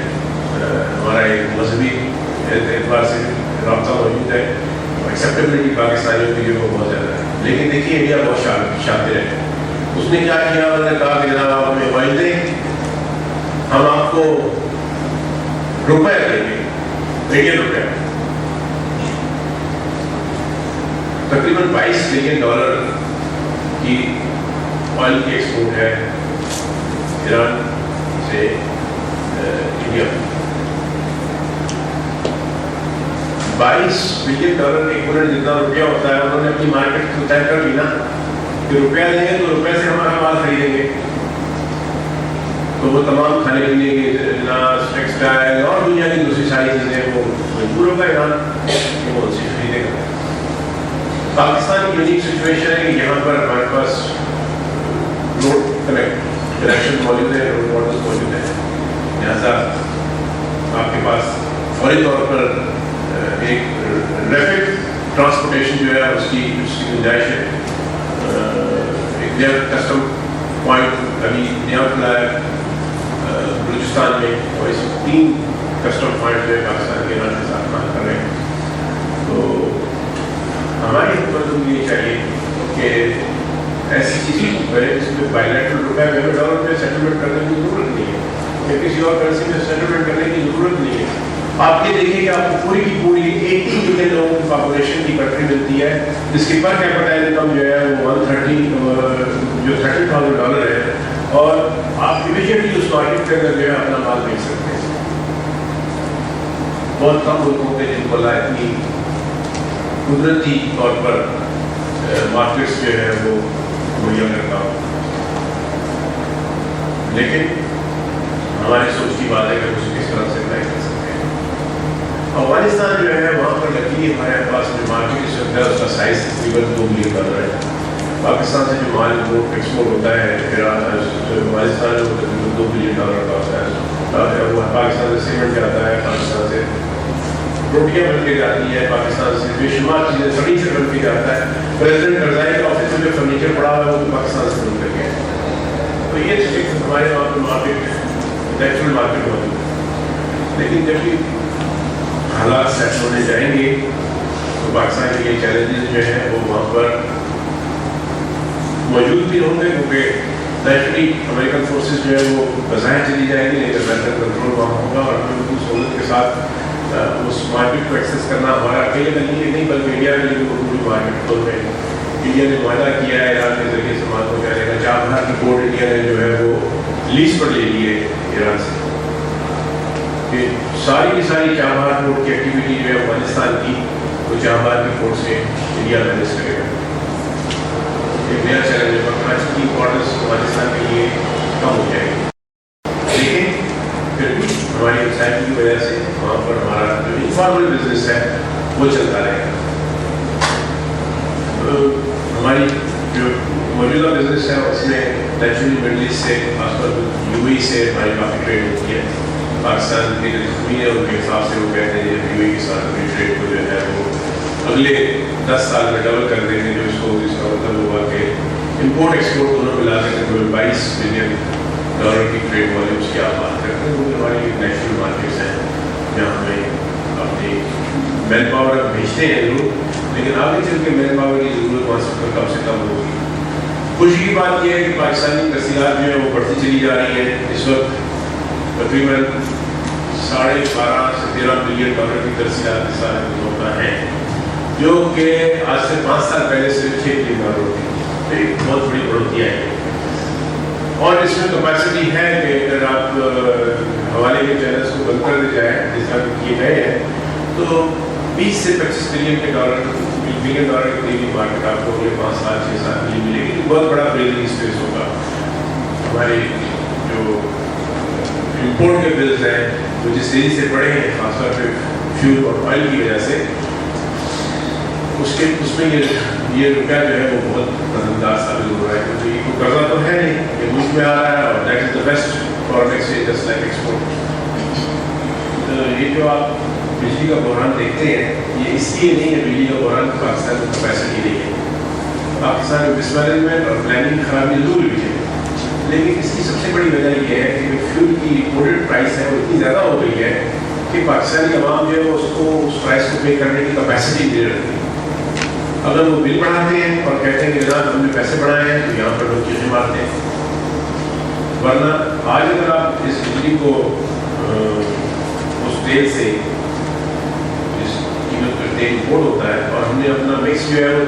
ہمارا ایک مذہبی اعتبار سے رابطہ موجود ہے, ایکسیپٹیبلٹی پاکستانیوں کی جو وہ بہت زیادہ ہے. لیکن دیکھیے انڈیا بہت شاطر ہے. اس نے کیا کیا, انہوں نے کہا کہ جناب آپ ہمیں آئل دیں, ہم آپ کو روپے دیں گے, انڈین روپے, تقریباً $22 بلین کی آئل کی ایکسپورٹ ہے ایران سے انڈیا. $22 بلین ایکویلنٹ جتنا روپیہ ہوتا ہے, انہوں نے اپنی مارکیٹ کو طے کر لی نا کہ روپیہ دیں گے تو روپے سے ہمارا مال خریدیں گے. تو وہ تمام کھانے پینے کے اجناس, ٹیکسٹائل اور دنیا کی دوسری ساری چیزیں وہ مجبور ہوگا ایران کہ وہ ان سے خریدے گا. پاکستان کی یونیک سچویشن ہے کہ یہاں پر ہمارے پاس روڈ کنیکشن موجود ہے, روڈ ماڈلس موجود ہیں, لہٰذا آپ کے پاس فوری طور پر ایک ریپڈ ٹرانسپورٹیشن جو ہے اس کی گنجائش ہے. ایک نیا کسٹم پوائنٹ ابھی نیا کھلا ہے بلوچستان میں, اور اس 3 کسٹم پوائنٹ جو ہے پاکستان کے ایران کے ساتھ کام کر رہے ہیں. تو ہماری حکومت کو یہ چاہیے کہ ایسی چیزیں جس میں بائیلیٹرل روپے $1 پہ سیٹلمنٹ کرنے کی ضرورت نہیں ہے, یا کسی اور کرنسی میں سیٹلمنٹ کرنے کی ضرورت نہیں ہے. آپ یہ دیکھیں کہ آپ کو پوری کی پوری 80 ملین لوگوں کی پاپولیشن کی کنٹری ملتی ہے جس کی پر کیپٹا انکم جو ہے وہ $30,000 ہے, اور آپ امیڈیٹلی اس مارکیٹ کے اندر جو ہے اپنا مال بیچ سکتے ہیں. بہت کم ملکوں کے جن کو اللہ اتنی قدرتی طور پر مارکیٹس جو ہے وہ مہیا کرتا ہوں. لیکن ہماری سوچ کی بات ہے کہ اس کس طرح سے افغانستان جو ہے وہاں پر لگی ہمارے پاس جو مارکیٹ اس وقت ہے اس کا سائز تقریباً $2 بلین ہے. پاکستان سے جو مال ایکسپورٹ ہوتا ہے افغانستان میں تقریباً $2 بلین کا ہوتا ہے. پاکستان سے سیمنٹ جاتا ہے, پاکستان سے روٹیاں بن کے جاتی ہے, پاکستان سے بے شمار چیزیں فرنیچر بن کے جاتا ہے. پریزیڈنٹ کرزائی کا آفس میں جو فرنیچر پڑا ہوا ہے وہ پاکستان سے بن کر گیا ہے. تو یہ ایک ہمارے وہاں پہ مارکیٹ نیچرل مارکیٹ موجود ہے. لیکن جب بھی حالات سیٹ ہونے جائیں گے تو پاکستان کے یہ چیلنجز جو ہیں وہ وہاں پر موجود بھی ہوں گے, کیونکہ نیچرلی امریکن فورسز جو ہے وہ بظاہر چلی جائیں گی, لیکن امریکن کنٹرول وہاں ہوگا اور ہمیں بالکل سہولت کے ساتھ اس مارکیٹ کو ایکسیس کرنا ہمارا اکیلے کا نہیں بلکہ انڈیا کے لیے وہ پوری مارکیٹ کھول رہے ہیں. انڈیا نے معاہدہ کیا ہے ایران کے ذریعے سے مال پہنچانے کا. چابہار کی پورٹ انڈیا نے جو ہے وہ لیز پر لے لی ہے ایران سے. ساری کی ساری چابہار پورٹ کی ایکٹیویٹی جو ہے افغانستان کی وہ چابہار کی پورٹ سے انڈیا مینیج کرے گا. ایک نیا چیلنج ہے. کراچی کی امپورٹنس افغانستان کے لیے کم ہو جائے گی, لیکن پھر بھی ہماری ویبسائٹ کی وجہ سے وہاں پر ہمارا جو انفارمل بزنس ہے وہ چلتا رہے گا. ہماری جو موجودہ بزنس ہے اس میں نیچرلی مڈل ایسٹ سے خاص طور پر یو اے سے ہماری کافی ٹریڈ ہوتی ہے. پاکستان کے جو زمین ہے ان کے حساب سے وہ کہتے ہیں یو اے کے ساتھ اپنی ٹریڈ کو جو ہے وہ اگلے 10 سال میں ڈبل کر دیں گے. جو اس کا مطلب ہوگا کہ امپورٹ ایکسپورٹ دونوں ملا کر کے $22 بلین کی ٹریڈ والیومس کی آپ بات کرتے ہیں. وہ ہماری نیشنل مارکیٹس ہیں جہاں ہمیں اپنی مین پاور بھیجتے ہیں لوگ, لیکن آگے چل کے مین پاور کی ضرورت وہاں سے کم ہوگی. خوشی کی بات یہ ہے کہ پاکستانی ترسیلات جو ہے وہ بڑھتی چلی جا رہی ہیں. اس وقت تقریباً $12.5 سے $13 بلین کی ترسیلات کے ساتھ ہوتا ہے, جو کہ آج سے 5 سال پہلے صرف $6 بلین ہوتی ہے. ایک بہت بڑی بڑھوتی ہے. اور اس میں کیپیسٹی ہے کہ اگر آپ حوالے کے چینلس کو بند کر دی جائے جس طرح کیے گئے ہیں تو $20 سے $25 بلین کے قریبی مارکیٹ آپ کو اگلے 5 سال 6 سال کے لیے ملے گی. بہت بڑا بریلنگ اسپیس ہوگا. ہمارے جو امپورٹ کے بلز ہیں وہ جس تیزی سے بڑھے ہیں خاص طور پہ فیول اور آئل کی وجہ سے, اس میں یہ روپیہ جو ہے وہ بہت مددگار ثابت ہو رہا ہے. کیونکہ یہ کوئی قرضہ تو ہے نہیں, یہ ملک میں آ رہا ہے اور that is the best foreign exchange just like export. یہ جو آپ بجلی کا بحران دیکھتے ہیں یہ اس لیے نہیں ہے بجلی کا بحران کہ پاکستان میں کیپیسٹی نہیں ہے. پاکستان میں مس مینجمنٹ اور پلاننگ کی خرابی ضرور ہوئی ہے, لیکن اس کی سب سے بڑی وجہ یہ ہے کہ فیول کی امپورٹڈ پرائس ہے وہ اتنی زیادہ ہو گئی ہے کہ پاکستانی عوام جو ہے وہ اس پرائس کو پے کرنے کی کیپیسٹی نہیں رکھتی. اگر وہ بل بڑھاتے ہیں اور کہتے ہیں کہ جناب ہم نے پیسے بڑھائے ہیں تو یہاں پر لوگ چیزیں مارتے ہیں. ورنہ آج اگر آپ اس بجلی کو اس تیل سے جس قیمت پر تیل امپورٹ ہوتا ہے اور ہم نے اپنا مکس جو ہے وہ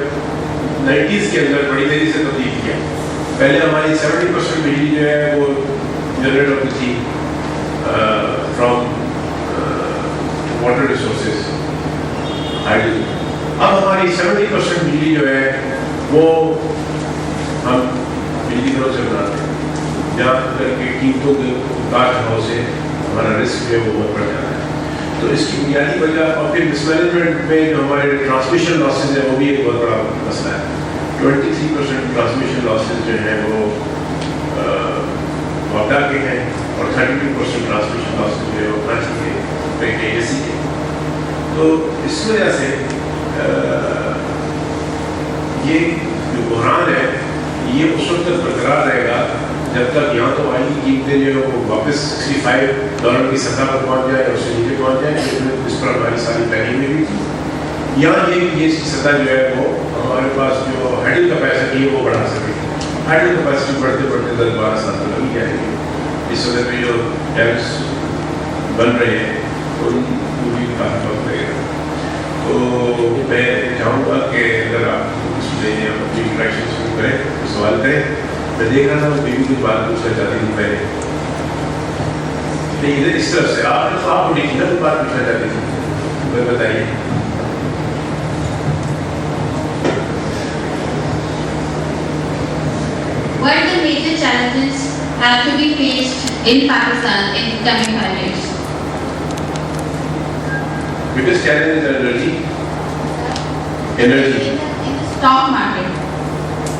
90s کے اندر بڑی تیزی سے تبدیل کیا. پہلے ہماری 70% بجلی جو ہے وہ جنریٹ ہوتی تھی فرام واٹر ریسورسز ہائیڈل. اب ہماری 70% بجلی جو ہے وہ ہم بجلی گھروں سے بناتے ہیں, جہاں کر کے قیمتوں کے اتار چڑھاؤ سے ہمارا رسک جو ہے وہ بہت بڑھ جاتا ہے. تو اس کی بنیادی وجہ اور پھر مس مینجمنٹ میں جو ہمارے ٹرانسمیشن لاسز ہیں وہ بھی ایک بہت بڑا مسئلہ ہے. 23% ٹرانسمیشن لاسز جو ہیں وہ واپڈا کے ہیں اور 32% ٹرانسمیشن لاسز جو ہے وہ کراچی کے اے سی کے. تو اس وجہ سے یہ جو بحران ہے یہ اس وقت تک برقرار رہے گا جب تک یہاں تو آئل کی قیمتیں جو ہے وہ واپس $65 کی سطح پر پہنچ جائے اور اس سے نیچے پہنچ جائے, جس پر ہماری ساری پلاننگ میں بھی تھی. یہاں یہ اس کی سطح جو ہے وہ ہمارے پاس جو ہیڈل کیپیسٹی ہے وہ بڑھا سکے. ہیڈل کیپیسٹی بڑھتے بڑھتے 10-12 سال تک لگ جائے گی. اس وجہ پہ جو ٹیکس بن رہے ہیں ان کو بھی کافی وقت لگے گا. تو میں چاہوں گا کہ اگر آپ کچھ چیزیں اپنی انٹریکشن شروع کریں تو سوال کریں. میں دیکھ رہا تھا وہ بھی کچھ بات پوچھنا چاہتی تھی پہلے, نہیں ادھر اس طرف سے آپ کو دیکھیے نا کوئی بات پوچھنا چاہتی تھی, میں بتائیے. What are the major challenges have to be faced in Pakistan in coming 5 years? Biggest challenge is energy. In the stock market.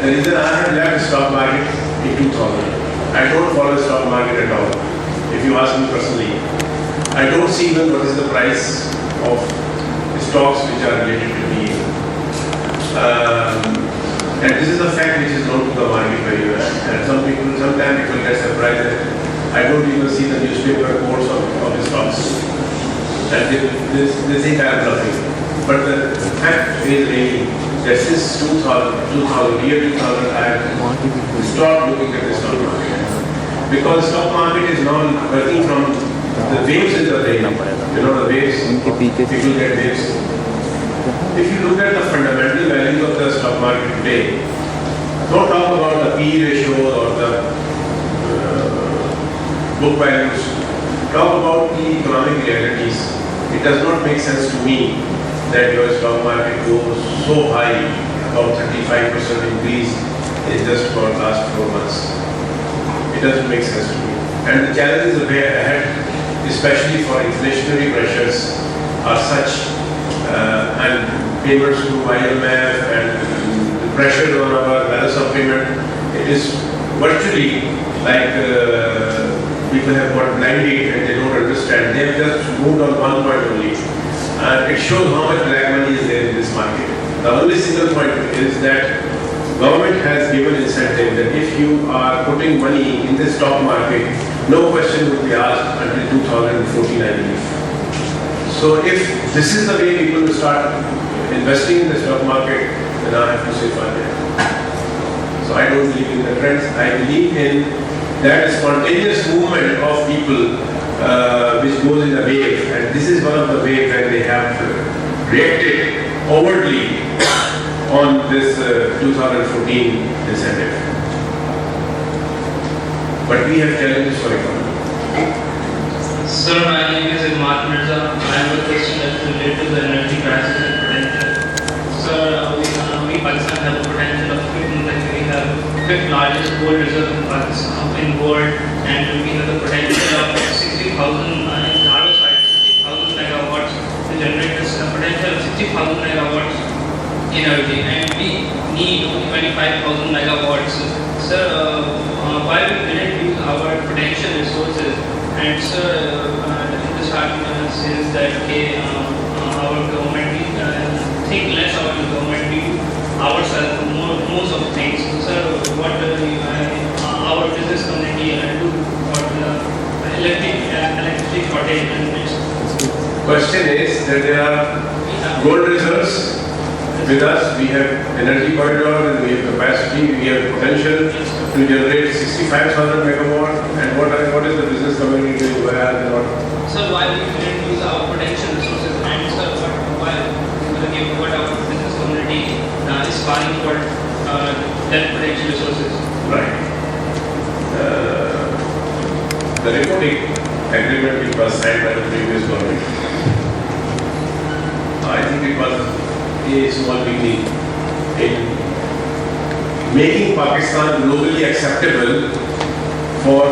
The reason I have left stock market in 2000. I don't follow stock market at all. If you ask me personally, I don't see even what is the price of stocks which are related to me. And this is a fact which is known to the market very well. And sometimes people get surprised that I don't even see the newspaper reports of the stocks. And they think I am bluffing. But the fact is really that since 2000, year 2000, I have stopped looking at the stock market. Because stock market is now working from the waves in the brain. You know the waves? People get waves. If you look at the fundamental values of the stock market today, don't talk about the P ratios or the book values. Talk about the economic realities. It does not make sense to me that your stock market goes so high, about 35% increase in just for the last 4 months. It doesn't make sense to me. And the challenges ahead, especially for inflationary pressures, are such, and payments to IMF and the pressure on our balance of payment, it is virtually like people have got blinded and they don't understand. They have just moved on one point only. And it shows how much black money is there in this market. The only single point is that government has given incentive that if you are putting money in the stock market, no question would be asked until 2014, I believe. So if this is the way people will start investing in the stock market, then I have to say fine. So I don't believe in the trends. I believe in that spontaneous movement of people which goes in a wave, and this is one of the waves where they have reacted overtly on this 2014 incentive. But we have challenges for economy. Sir, my name is Imad Mirza. I have a question that's related to the energy crisis and potential. Sir, we Pakistan have a potential of we have fifth largest gold reserve in Pakistan in world, and we have the potential of 60,000 megawatts to generate this potential of 60,000 megawatts energy, and we need 25,000 megawatts. Sir, why we didn't use our potential resources? And sir, this argument says that our government think less about the government, we do ourselves most of things. Sir, what our business community do for the electricity shortage and this? Question is that there are gold reserves with us, we have energy corridor, and we have capacity, we have potential to generate 65,000 megawatt. And what is the business community doing? Why are they not? Sir, why we didn't use our potential resources? And sir, what our business community is fighting for that potential resources? Right. The reporting agreement which was signed by the previous government, I think it was a small beginning in making Pakistan globally acceptable for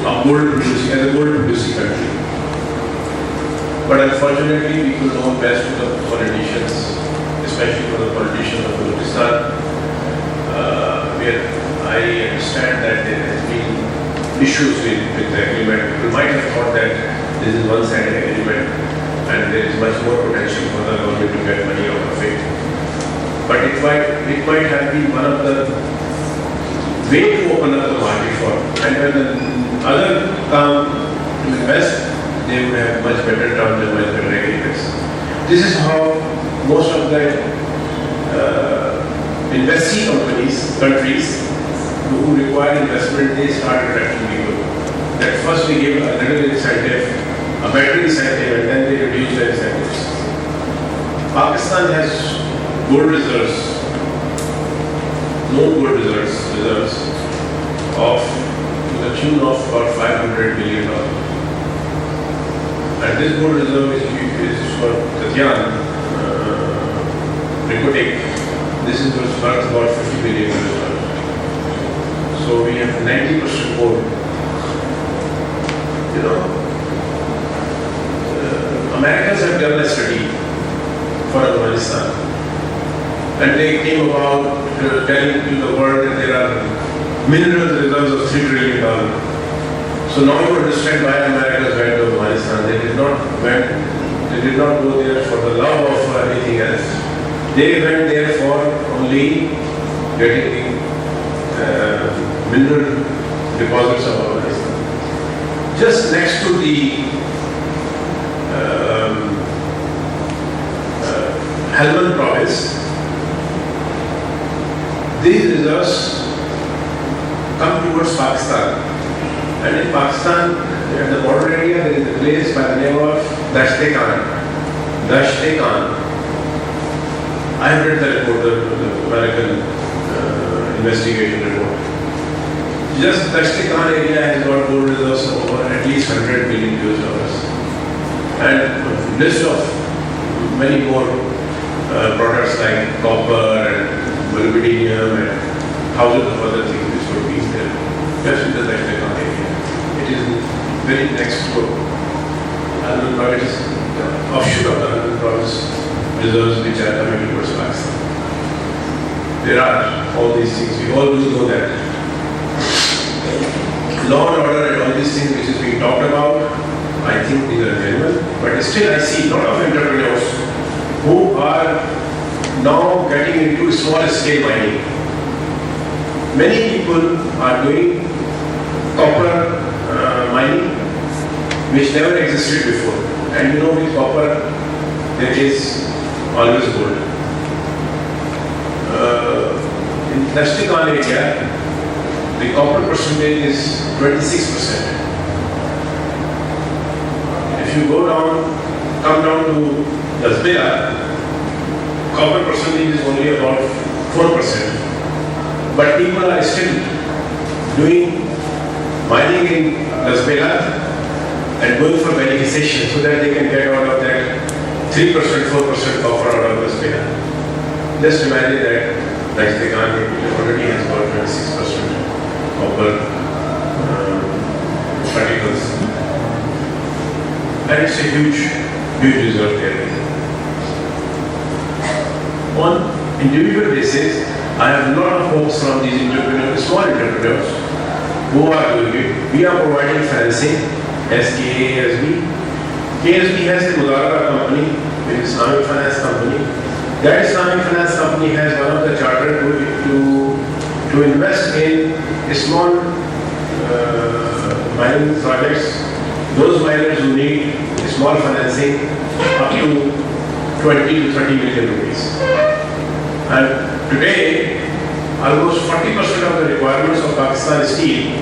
a gold producing country. But unfortunately, people know best to the politicians, especially for the politicians of Pakistan, where I understand that there has been issues with the agreement. People might have thought that this is one-sided agreement and there is much more potential for the government to get money out of it. But it might have been one of the way to open up the market for. And when the other come to invest, they would have much better terms and much better agreements. This is how most of the investee countries who require investment, they start attracting people. That first we give a little incentive, a better incentive, and then they reduce the incentives. Pakistan has gold reserves, no gold reserves of to the tune of about $500 billion. And this gold reserve is for Qadian Recording. This is worth about $50 billion. So we have 90% more. You know, Americans have done a study for Afghanistan, and they came about telling to the world that there are mineral reserves of $3 trillion. So now you understand why Americans went to Afghanistan. They did not go there for the love of anything else. They went there for only getting the mineral deposits of Afghanistan. Just next to the Helmand province, these reserves come towards Pakistan. And in Pakistan, at the border area, there is a place by the name of Dasht-e-Khan. I have read the report, the American investigation report. Just Dasht-e-Khan area has got gold reserves of over at least $100 billion. And a list of many more products like copper and molybdenum and thousands of other things which would be there. Just in the Dasht-e-Khan area. It is very next to Helmand province, offshoot of the Helmand province reserves which are coming towards Pakistan. There are all these things, we all do know that. Law and order and all these things which is being talked about, I think these are genuine, but still I see a lot of entrepreneurs who are now getting into small scale mining. Many people are doing copper mining which never existed before. And you know with copper there is always gold. In Dasht-e-Khan area, the copper percentage is 26%. If you come down to Lasbela, copper percentage is only about 4%. But people are still doing mining in Lasbela and going for beneficiation so that they can get out of that 3%, 4% copper out of Lasbela. Just imagine that Dasht-e-Khan already has got 26% copper particles. And it's a huge reserve there. On individual basis, I have a lot of hopes from these entrepreneurs, small entrepreneurs, who are doing it. We are providing financing, SKASB. KSB has a Mudaraba company, which is Islamic Finance Company. That Islamic Finance Company has one of the charter to invest in small mining projects. Those miners who need small financing up to 20 to 30 million rupees. And today, almost 40% of the requirements of Pakistan steel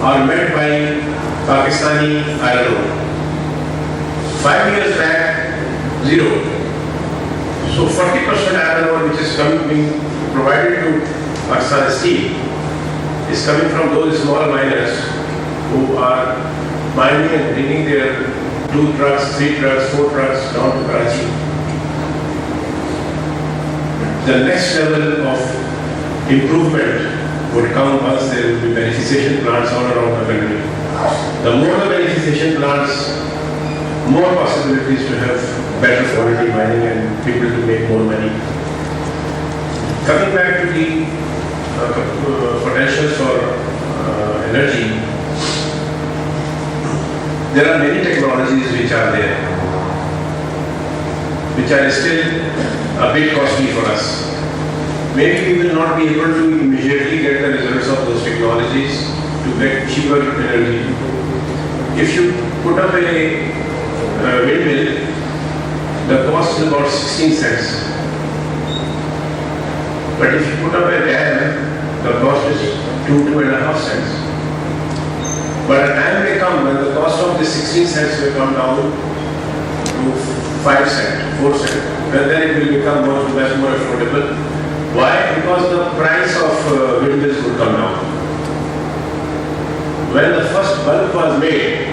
are met by Pakistani iron ore. 5 years back, zero. So 40% iron ore which is being provided to Pakistan steel is coming from those small miners who are mining and bringing their 2 trucks, 3 trucks, 4 trucks down to Karachi. The next level of improvement would come once there will be beneficiation plants all around the country. The more the beneficiation plants, more possibilities to have better quality mining and people to make more money. Coming back to the potentials for energy, there are many technologies which are there, which are still a bit costly for us. Maybe we will not be able to immediately get the results of those technologies to get cheaper energy. If you put up a windmill, the cost is about 16 cents. But if you put up a dam, the cost is 2.5 cents. But a time may come when the cost of the 16 cents will come down to 5 cents, 4 cents. And then it will become much more affordable. Why? Because the price of windmills will come down. When the first bulb was made,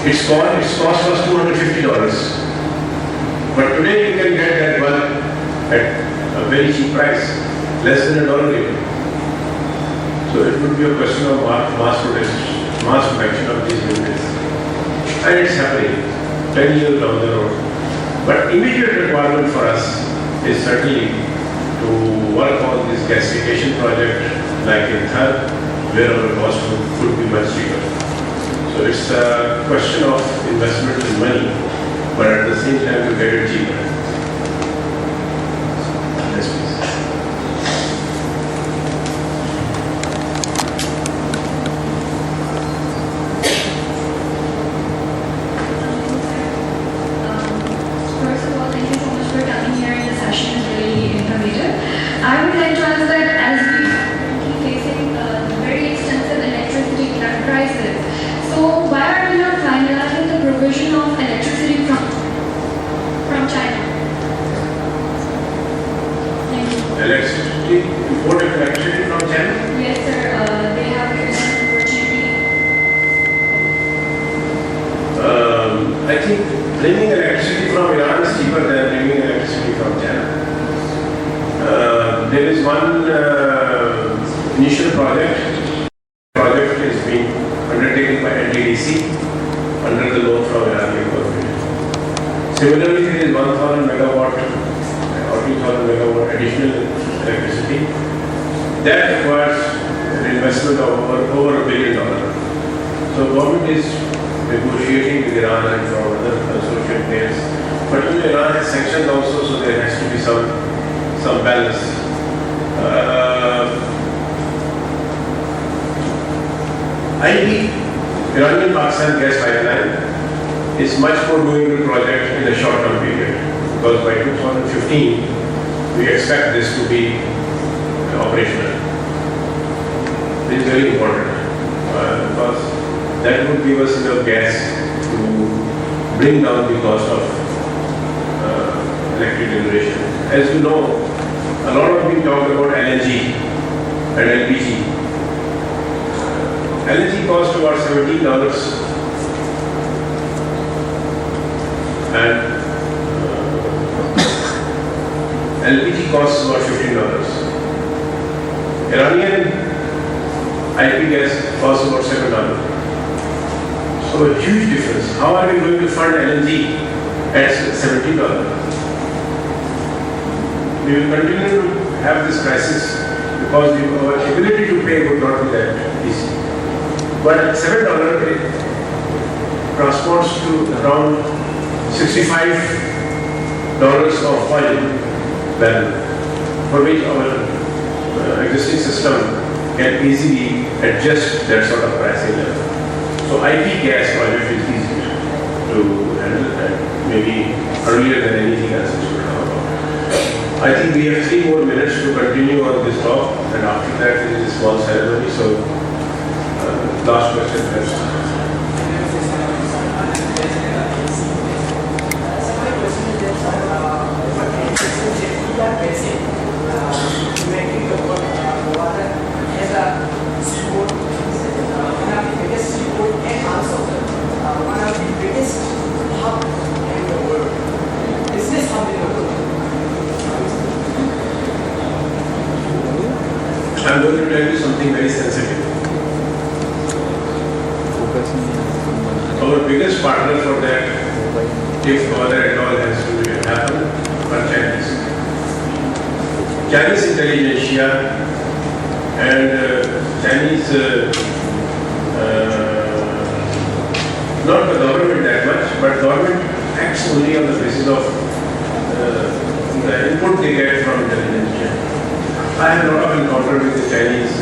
its cost was $250. But today you can get that bulb at a very cheap price, less than $1 even. So it would be a question of mass production of these units. And it's happening 10 years down the road. But immediate requirement for us is certainly to work on this gasification project like in Thar, where our cost could be much cheaper. So it's a question of investment in money, but at the same time to get it cheaper. Yes, please. First of all, thank you so much for coming here. The session is really informative. I would like to ask that as we are currently facing very extensive electricity prices, so why are we not finalizing the provision of electricity from China? Thank you. Electricity, imported electricity from China? Yes, sir. They have given an opportunity. I think bringing electricity from Iran is cheaper than bringing electricity from China. There is one initial project. Project is being undertaken by NTDC under the loan from Iranian government. Similarly, there is 1,000 megawatt or 2,000 megawatt additional electricity that requires an investment of over $1 billion. So government is negotiating with Iran and from other consortium players. But Iran has sanctions also, so there has to be some balance. IP, Iranian Pakistan gas pipeline, is much more doable project in a short-term period, because by 2015 we expect this to be operational. This is very important because that would give us enough gas to bring down the cost of electric generation. As you know, a lot of people talk about LNG and LPG. LNG costs about $17 and LPG costs about $15. Iranian IP gas costs about $7. So a huge difference. How are we going to fund LNG at $17? We will continue to have this crisis because our ability to pay would not be that easy. But at $7, it transports to around $65 of oil barrel, for which our existing system can easily adjust that sort of pricing level. So IP gas project is easier to handle and maybe earlier than anything else we should talk about. I think we have 3 more minutes to continue on this talk, and after that there is a small ceremony. So last question first. I'm going to tell you something very sensitive. Our biggest partner for that, if whether at all has to happen, are Chinese. Chinese intelligentsia and Chinese, not the government that much, but government acts only on the basis of the input they get from intelligentsia. I have a lot of encounter with the Chinese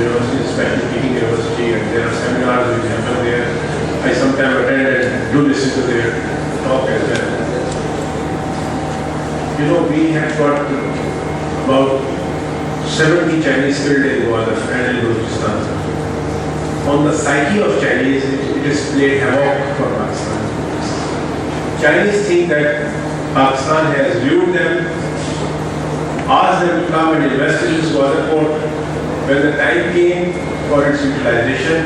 universities, especially Peking University, and there are seminars which happen there. I sometimes attend and do listen to their talk as well. You know, we have got about 70 Chinese killed in Gwadar and in Balochistan. On the psyche of Chinese, it has played havoc for Pakistan. Chinese think that Pakistan has lured them, asked them to come and invest in this water port. When the time came for its utilization,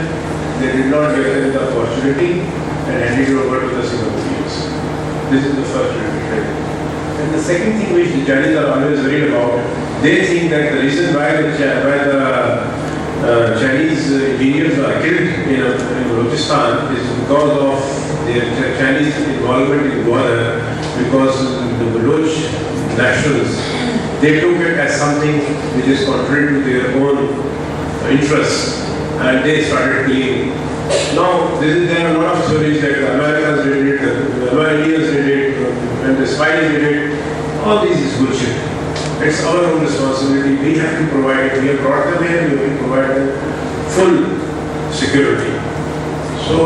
they did not give them the opportunity and handed it over to the Singaporeans. This is the first repeated. And the second thing which the Chinese are always worried about, they think that the reason why the Chinese engineers are killed in Balochistan is because of the Chinese involvement in border, because the Baloch nationals, they took it as something which is contrary to their own interests, and they started killing. Now, there are a lot of stories that the Americans did it, the Indians did it, and the spies did it. All this is bullshit. It's our own responsibility. We have to provide it. We have brought them here, we have to provide them full security. So,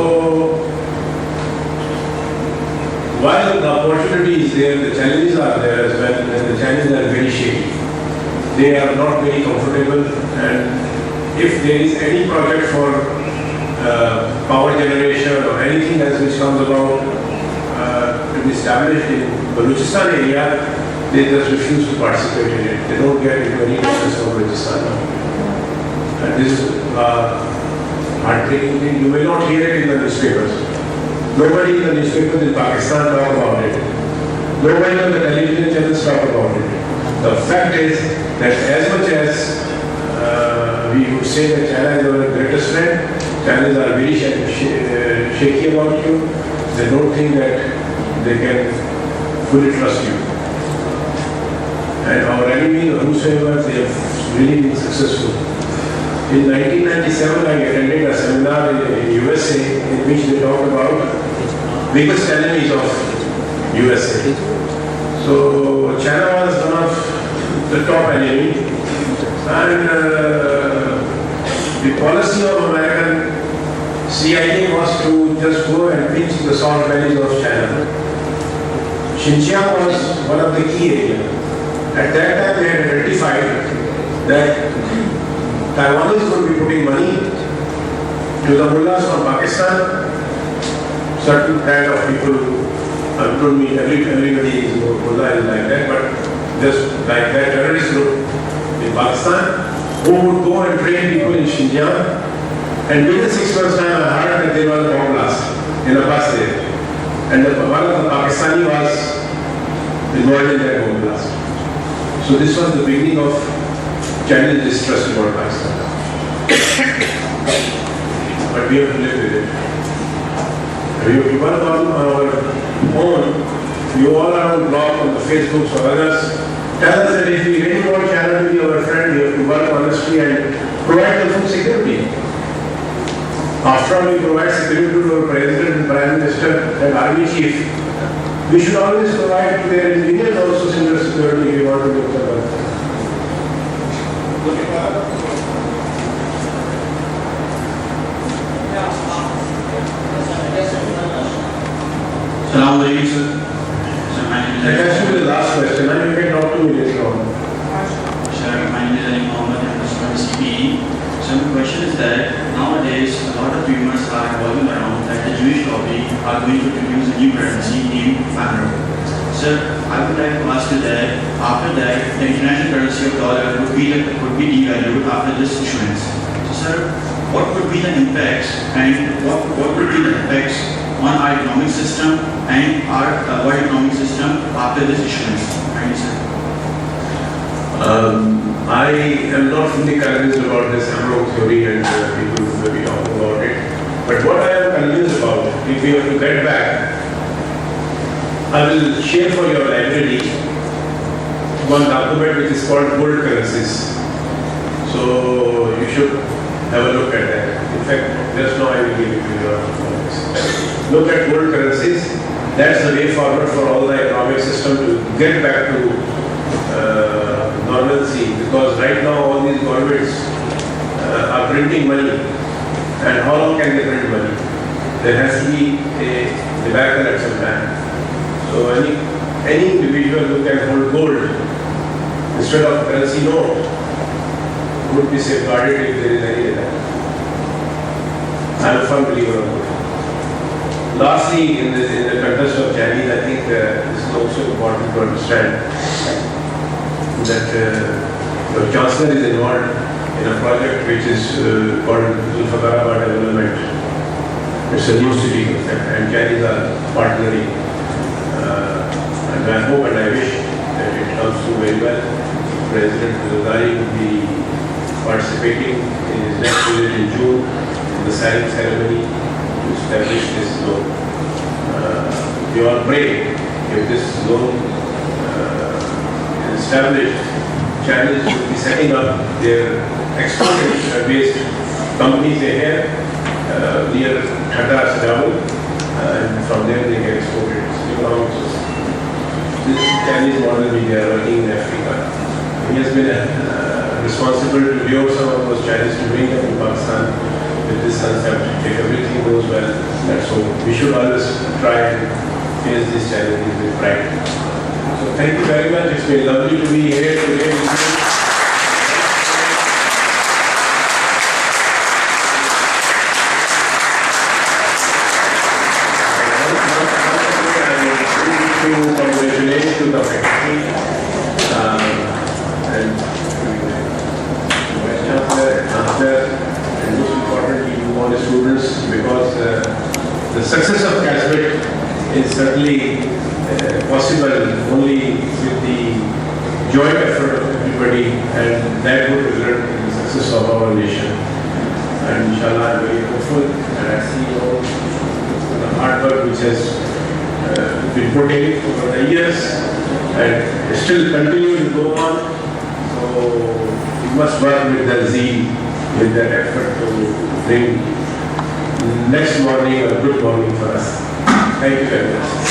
while the opportunity is there, the challenges are there as well, and the challenges are very shaky. They are not very comfortable, and if there is any project for power generation or anything else which comes about to be established in Balochistan area, they just refuse to participate in it. They don't get into any business from Balochistan now. And this is heartbreaking thing. You will not hear it in the newspapers. Nobody in the newspapers in Pakistan talk about it. Nobody on the television channels talk about it. The fact is that as much as we would say that China is our greatest friend, Chinese are very shaky about you. They don't think that they can fully trust you. And our enemy, whosoever, they have really been successful. In 1997, I attended a seminar in USA in which they talked about biggest enemies of USA. So China was one of the top enemy, and the policy of American CIA was to just go and pinch the salt valleys of China. Xinjiang was one of the key areas. At that time, they had identified that Taiwanese would be putting money to the mullahs from Pakistan. Certain kind of people told me everybody is mullah is like that, but just like that terrorist group in Pakistan who would go and train people in Xinjiang, and within 6 months' time I heard that there was a bomb blast in a bus there, and one of the Pakistani was involved in that bomb blast. So this was the beginning of Chinese distrust about Pakistan. But we have to live with it. We have to work on our own. You all are on blog on the Facebooks or others. Tell us that if we really want China to be our friend, we have to work honestly and provide them food security. After all, we provide security to our President and Prime Minister and Army Chief. We should always provide to their engineers also similar security if we want to make them work. Assalamu alaikum, sir. Sir, my name is That has to be the last question, and you can talk to me later on. Sir, my name is Ali Mohammed, I'm from CPE. So my question is that nowadays a lot of rumors are going around that the Jewish lobby are going to introduce a new currency named Fano. Sir, I would like to ask you that after that the international currency of dollar would be devalued after this issuance. So sir, what would be the impacts and what would be the effects on our economic system and our world economic system after this issuance? Thank you, sir. I am not fully convinced about this Amro theory, and people will be talking about it. But what I am convinced about, if we have to get back, I will share for your library one document which is called Gold Currencies. So you should have a look at that. In fact, just now I will give it to you. Look at gold currencies. That's the way forward for all the economic system to get back to normalcy, because right now all these governments are printing money, and how long can they print money? There has to be a debacle at some time. So any individual who can hold gold instead of currency note would be safeguarded if there is any debacle. I am a firm believer of gold. Lastly, in the context of Chinese, I think this is also important to understand that the Chancellor is involved in a project which is called Zulfakarabad Development. It's a new city concept, and Chinese are partnering. And I hope and I wish President Zardari will be participating in his next visit in June in the signing ceremony to establish this zone. We all pray if this zone is established, Chinese will be setting up their export-based companies here near Thata, Sadabal, and from there they get exported. This Chinese model they are working in Africa. He has been responsible to review some of those Chinese to bring them in Pakistan with this concept. If everything goes well, that's so. We should always try and face these challenges with pride. So thank you very much. It's been lovely to be here today with you. Congratulations to the faculty and Vice Chancellor, and most importantly to all the students, because the success of CASBET is certainly possible only with the joint effort of everybody, and that would result in the success of our nation. And inshallah, I'm very hopeful, and I see all the hard work which has been put in over the years and still continue to go on. So we must work with the zeal, with that effort to bring next morning a good morning for us. Thank you very much.